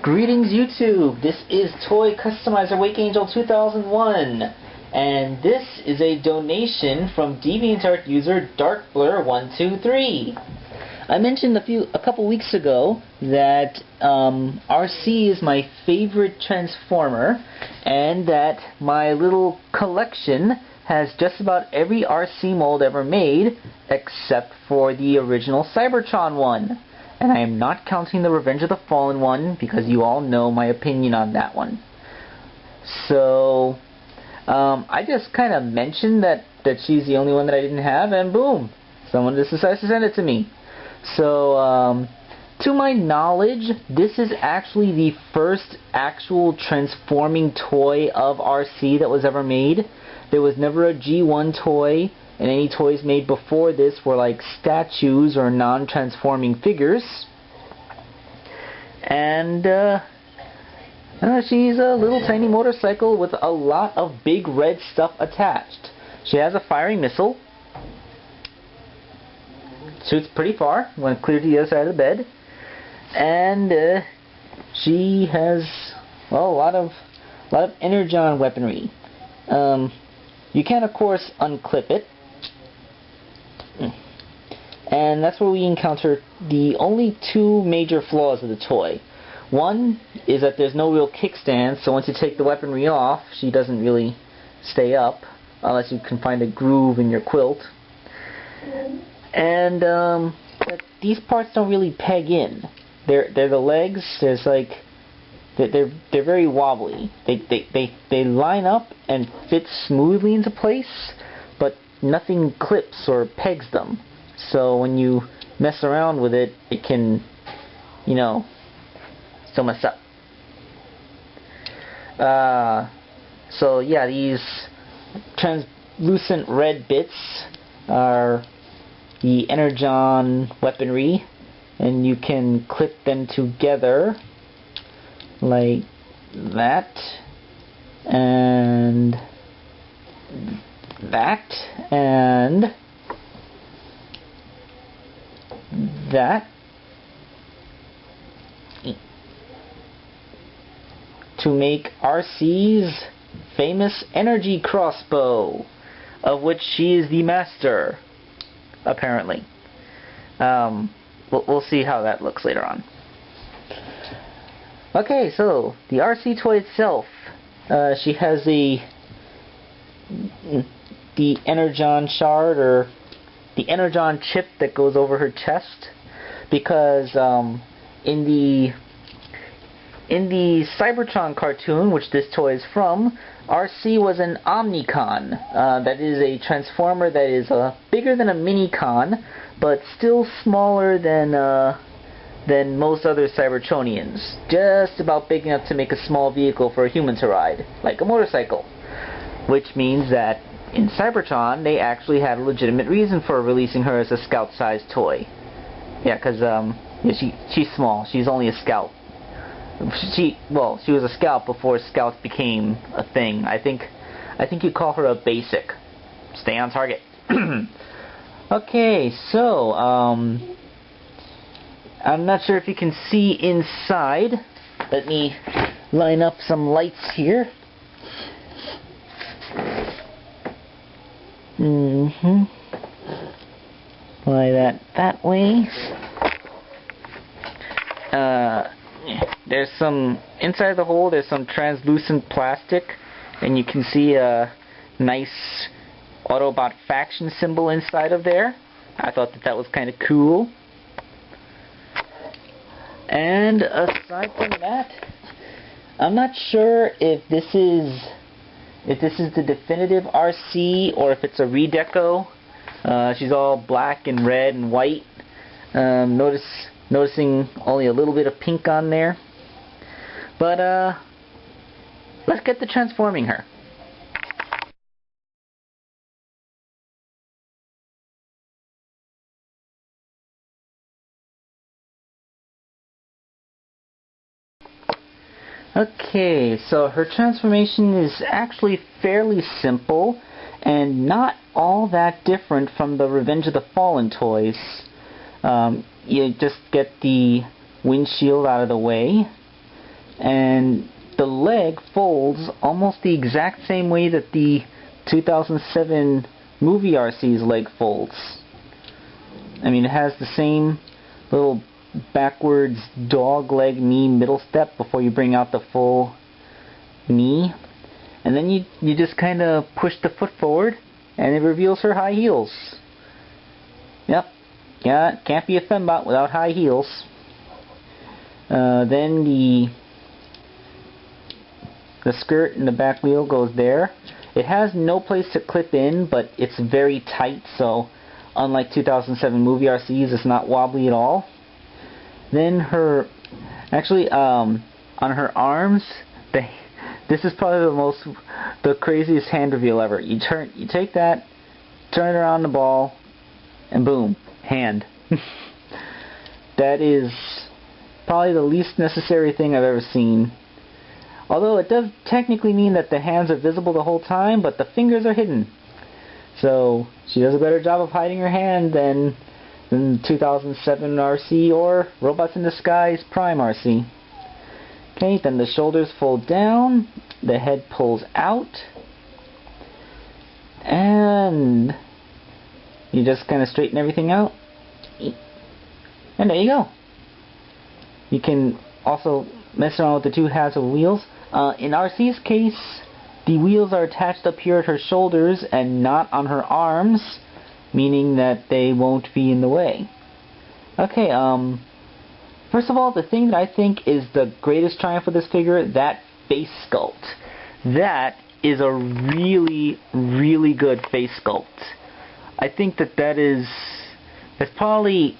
Greetings YouTube, this is Toy Customizer Wakeangel2K1 and this is a donation from DeviantArt user DarkBlur123. I mentioned a couple weeks ago that Arcee is my favorite Transformer and that my little collection has just about every Arcee mold ever made except for the original Cybertron one. And I am not counting the Revenge of the Fallen one, because you all know my opinion on that one. So, I just kind of mentioned that she's the only one that I didn't have, and boom! Someone just decides to send it to me. So, to my knowledge, this is actually the first actual transforming toy of Arcee that was ever made. There was never a G1 toy, and any toys made before this were like statues or non-transforming figures. And she's a little tiny motorcycle with a lot of big red stuff attached. She has a firing missile. Shoots pretty far when clear to the other side of the bed. And she has, well, a lot of Energon weaponry. You can, of course, unclip it. And that's where we encounter the only two major flaws of the toy. One is that there's no real kickstand, so once you take the weaponry off, she doesn't really stay up, unless you can find a groove in your quilt. And these parts don't really peg in. They're the legs. There's like they're very wobbly. They line up and fit smoothly into place, but nothing clips or pegs them. So when you mess around with it, it can, you know, still mess up. So yeah, these translucent red bits are the Energon weaponry, and you can clip them together like that, and that, and that, to make Arcee's famous energy crossbow, of which she is the master, apparently. We'll see how that looks later on. Okay, so the Arcee toy itself, she has the Energon shard, or the Energon chip that goes over her chest, because in the Cybertron cartoon, which this toy is from, Arcee was an Omnicon. That is a Transformer that is bigger than a Minicon, but still smaller than most other Cybertronians. Just about big enough to make a small vehicle for a human to ride, like a motorcycle. Which means that in Cybertron, they actually had a legitimate reason for releasing her as a scout-sized toy. Yeah, because she's small. She's only a scout. She was a scout before scouts became a thing. I think you call her a basic. Stay on target. Okay, so I'm not sure if you can see inside. Let me line up some lights here. Apply that way. There's some inside the hole. There's some translucent plastic, and you can see a nice Autobot faction symbol inside of there. I thought that was kind of cool. And aside from that, I'm not sure if this is the definitive Arcee or if it's a redeco. She's all black and red and white. Noticing only a little bit of pink on there. But let's get to transforming her. Okay, so her transformation is actually fairly simple and not all that different from the Revenge of the Fallen toys. You just get the windshield out of the way, and the leg folds almost the exact same way that the 2007 movie Arcee's leg folds. I mean, it has the same little backwards dog leg knee middle step before you bring out the full knee. And then you just kind of push the foot forward and it reveals her high heels. Yep. Yeah, can't be a fembot without high heels. Then the skirt and the back wheel goes there. It has no place to clip in, but it's very tight, so unlike 2007 movie Arcee's, it's not wobbly at all. Then on her arms, this is probably the craziest hand reveal ever. You take that, turn it around the ball, and boom, hand. That is probably the least necessary thing I've ever seen. Although it does technically mean that the hands are visible the whole time, but the fingers are hidden. So she does a better job of hiding her hand than 2007 Arcee or Robots in Disguise Prime Arcee. Okay, then the shoulders fold down, the head pulls out, and you just kind of straighten everything out. And there you go. You can also mess around with the two halves of wheels. In Arcee's case, the wheels are attached up here at her shoulders and not on her arms, meaning that they won't be in the way. Okay, first of all, the thing that I think is the greatest triumph of this figure, that face sculpt. That is a really, really good face sculpt. I think that's probably,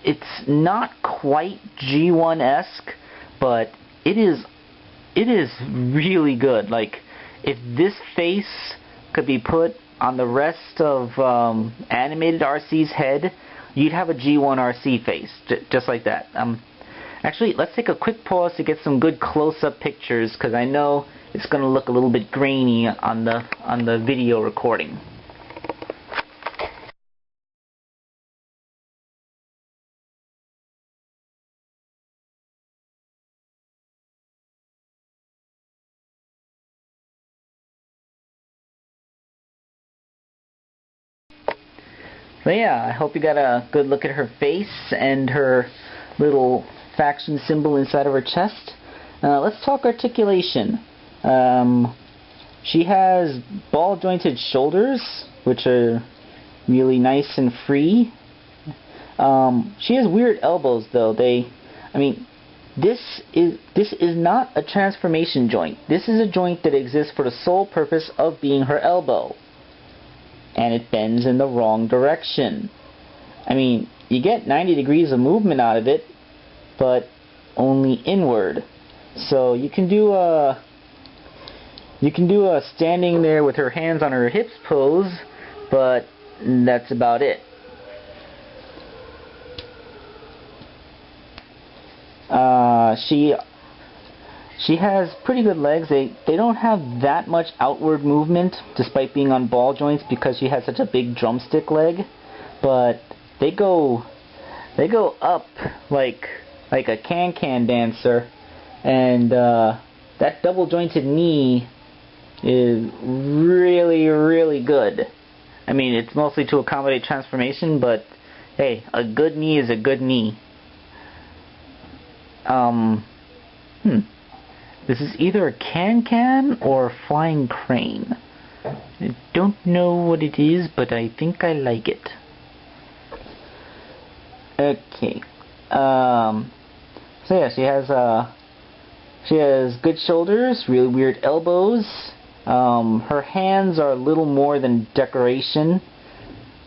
it's not quite G1-esque, but it is really good. Like, if this face could be put on the rest of animated Arcee's head, you'd have a G1 Arcee face, just like that. Actually, let's take a quick pause to get some good close-up pictures, because I know it's going to look a little bit grainy on the video recording. So yeah, I hope you got a good look at her face and her little faction symbol inside of her chest. Let's talk articulation. She has ball-jointed shoulders, which are really nice and free. She has weird elbows, though. This is not a transformation joint. This is a joint that exists for the sole purpose of being her elbow. And it bends in the wrong direction. I mean, you get 90 degrees of movement out of it, but only inward. So you can do a standing there with her hands on her hips pose, but that's about it. She has pretty good legs. They don't have that much outward movement, despite being on ball joints, because she has such a big drumstick leg. But they go up like a can-can dancer, and that double jointed knee is really, really good. I mean, it's mostly to accommodate transformation, but hey, a good knee is a good knee. This is either a can-can or a flying crane. I don't know what it is, but I think I like it. Okay. So yeah, she has good shoulders, really weird elbows. Her hands are a little more than decoration,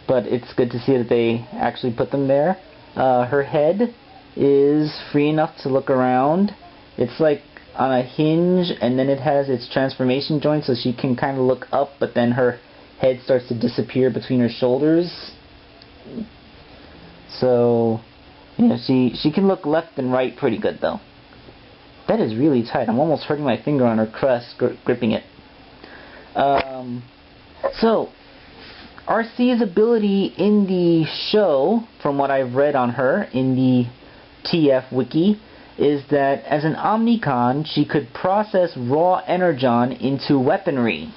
but it's good to see that they actually put them there. Her head is free enough to look around. It's like on a hinge, and then it has its transformation joint, so she can kind of look up, but then her head starts to disappear between her shoulders. So, yeah, she can look left and right pretty good, though. That is really tight. I'm almost hurting my finger on her crest, gripping it. So, Arcee's ability in the show, from what I've read on her in the TF Wiki, is that as an Omnicon, she could process raw energon into weaponry.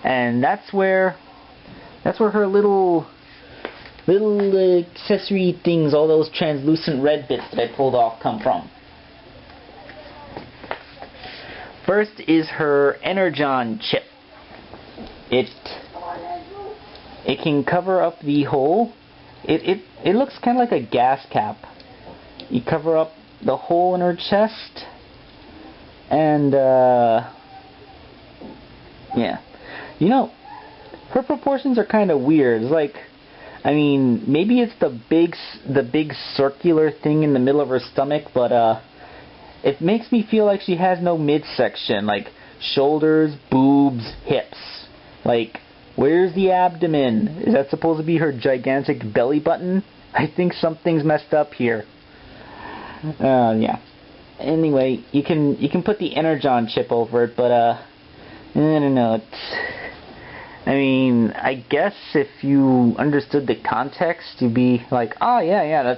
And that's where her little accessory things, all those translucent red bits that I pulled off, come from. First is her Energon chip. It can cover up the hole. It looks kind of like a gas cap. You cover up the hole in her chest, and yeah, you know, her proportions are kind of weird. It's like, I mean, maybe it's the big circular thing in the middle of her stomach, but it makes me feel like she has no midsection, like shoulders, boobs, hips. Like, where's the abdomen? Is that supposed to be her gigantic belly button? I think something's messed up here. Yeah. Anyway, you can put the Energon chip over it, but I don't know. I mean, I guess if you understood the context, you'd be like, oh yeah,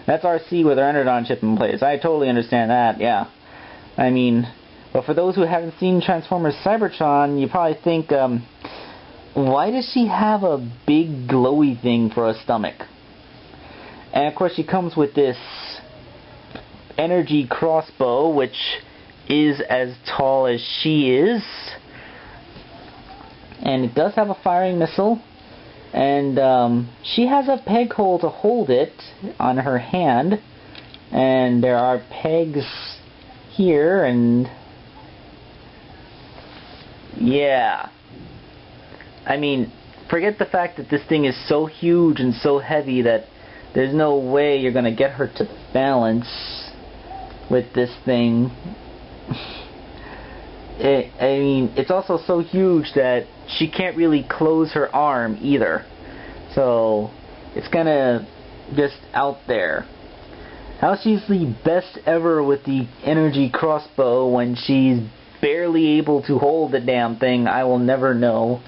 that's Arcee with her Energon chip in place. I totally understand that. Yeah. I mean, but for those who haven't seen Transformers Cybertron, you probably think, why does she have a big glowy thing for a stomach? And of course, she comes with this energy crossbow, which is as tall as she is, and it does have a firing missile, and she has a peg hole to hold it on her hand, and there are pegs here, and yeah, I mean, forget the fact that this thing is so huge and so heavy that there's no way you're gonna get her to balance with this thing. I mean, it's also so huge that she can't really close her arm either. So, it's kinda just out there. How she's the best ever with the energy crossbow when she's barely able to hold the damn thing, I will never know.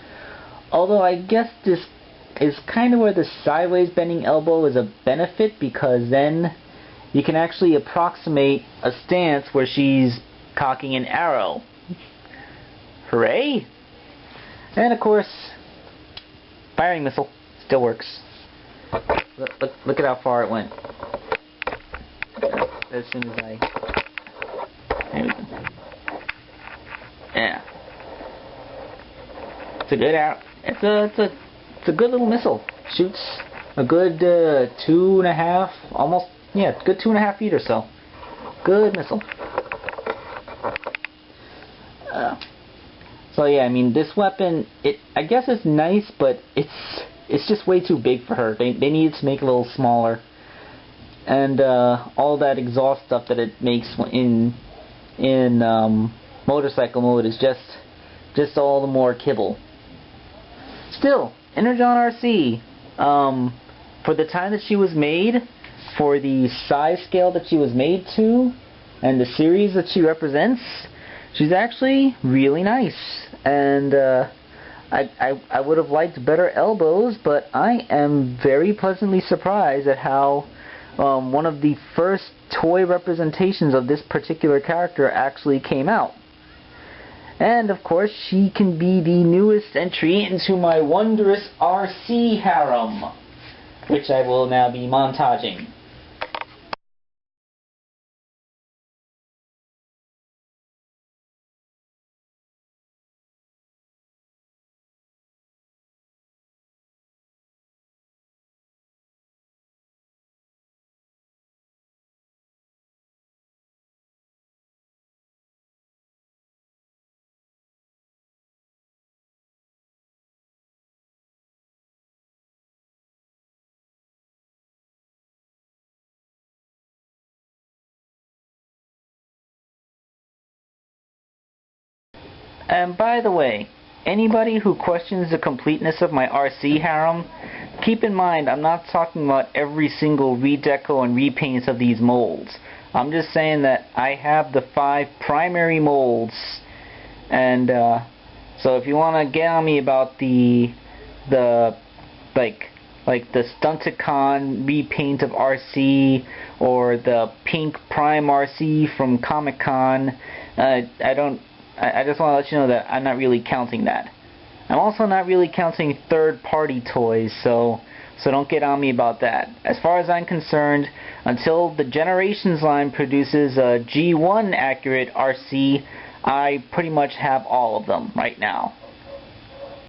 Although I guess this is kind of where the sideways bending elbow is a benefit, because then you can actually approximate a stance where she's cocking an arrow. Hooray! And of course, firing missile still works. Look at how far it went. As soon as I... There we go. Yeah. It's a good arrow. It's a good little missile. Shoots a good 2.5, almost, yeah, good 2.5 feet or so. Good missile. So yeah, I mean, this weapon, I guess it's nice, but it's just way too big for her. They needed to make it a little smaller, and all that exhaust stuff that it makes in motorcycle mode is just all the more kibble. Still, Energon Arcee, for the time that she was made, for the size scale that she was made to, and the series that she represents, she's actually really nice. And I would have liked better elbows, but I am very pleasantly surprised at how one of the first toy representations of this particular character actually came out. And of course, she can be the newest entry into my wondrous Arcee harem, which I will now be montaging. And by the way, anybody who questions the completeness of my Arcee harem, keep in mind I'm not talking about every single redeco and repaints of these molds. I'm just saying that I have the 5 primary molds, and so if you want to get on me about the like like the Stunticon repaint of Arcee or the pink Prime Arcee from Comic-Con. I just want to let you know that I'm not really counting that. I'm also not really counting third-party toys, so don't get on me about that. As far as I'm concerned, until the Generations line produces a G1 accurate Arcee, I pretty much have all of them right now.